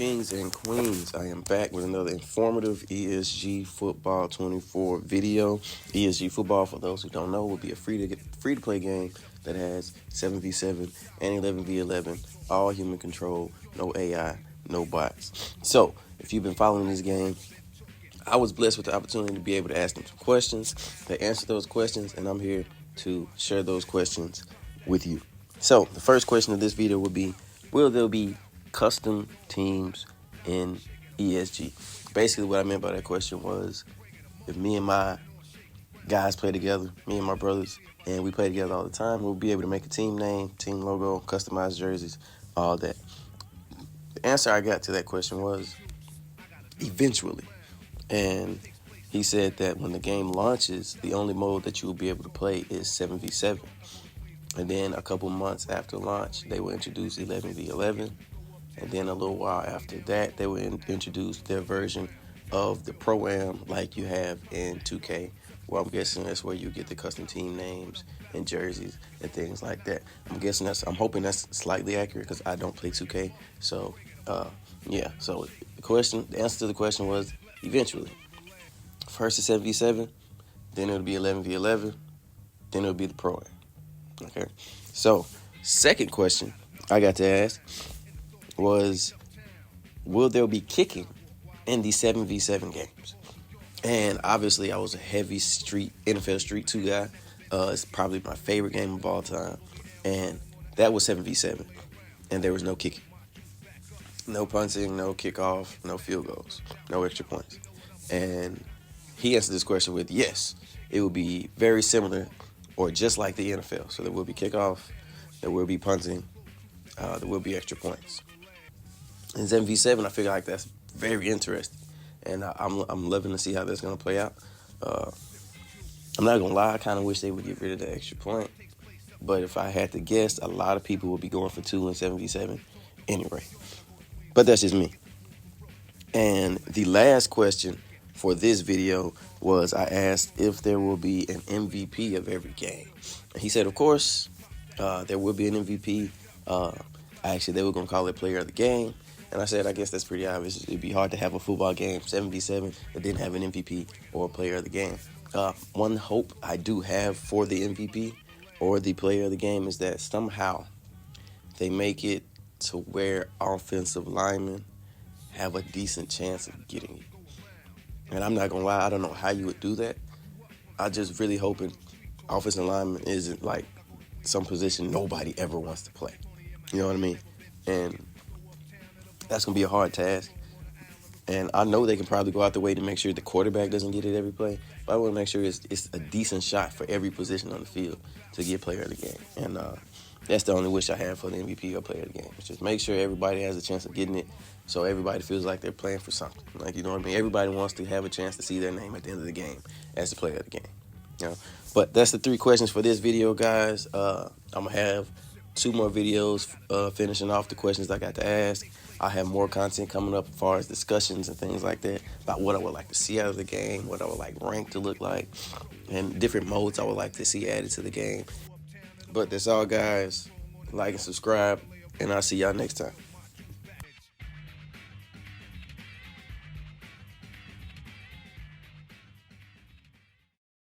Kings and Queens? I am back with another informative ESG Football 24 video. ESG Football, for those who don't know, will be a free-to-play game that has 7v7 and 11v11, all human control, no AI, no bots. So, if you've been following this game, I was blessed with the opportunity to be able to ask them some questions. They answered those questions, and I'm here to share those questions with you. So, the first question of this video would be, will there be custom teams in ESG? Basically, what I meant by that question was, if me and my guys play together, me and my brothers, and we play together all the time, we'll be able to make a team name, team logo, customized jerseys, all that. The answer I got to that question was, eventually. And he said that when the game launches, the only mode that you will be able to play is 7v7. And then a couple months after launch, they will introduce 11v11. And then a little while after that, they will introduce their version of the Pro-Am like you have in 2K. Well, I'm guessing that's where you get the custom team names and jerseys and things like that. I'm hoping that's slightly accurate because I don't play 2K. So, yeah. So the answer to the question was eventually. First is 7v7, then it'll be 11v11, then it'll be the Pro-Am. Okay. So, second question I got to ask was, will there be kicking in the 7v7 games? And obviously, I was a heavy NFL Street 2 guy. It's probably my favorite game of all time. And that was 7v7. And there was no kicking. No punting, no kickoff, no field goals, no extra points. And he answered this question with, yes, it will be very similar or just like the NFL. So there will be kickoff, there will be punting, there will be extra points. In 7v7, I feel like that's very interesting. And I'm loving to see how that's going to play out. I'm not going to lie, I kind of wish they would get rid of the extra point. But if I had to guess, a lot of people would be going for 2 in 7v7 anyway. But that's just me. And the last question for this video was, I asked if there will be an MVP of every game. And he said, of course, there will be an MVP. Actually, they were going to call it player of the game. And I said, I guess that's pretty obvious. It'd be hard to have a football game, 7v7, that didn't have an MVP or a player of the game. One hope I do have for the MVP or the player of the game is that somehow they make it to where offensive linemen have a decent chance of getting it. And I'm not going to lie, I don't know how you would do that. I just really hoping offensive lineman isn't like some position nobody ever wants to play. You know what I mean? And that's going to be a hard task. And I know they can probably go out the way to make sure the quarterback doesn't get it every play. But I want to make sure it's a decent shot for every position on the field to get player of the game. And that's the only wish I have for the MVP or player of the game. It's just make sure everybody has a chance of getting it so everybody feels like they're playing for something. Like, you know what I mean? Everybody wants to have a chance to see their name at the end of the game as the player of the game. You know? But that's the 3 questions for this video, guys. I'm going to have 2 more videos finishing off the questions I got to ask. I have more content coming up as far as discussions and things like that about what I would like to see out of the game, what I would like rank to look like, and different modes I would like to see added to the game. But that's all, guys. Like and subscribe, and I'll see y'all next time.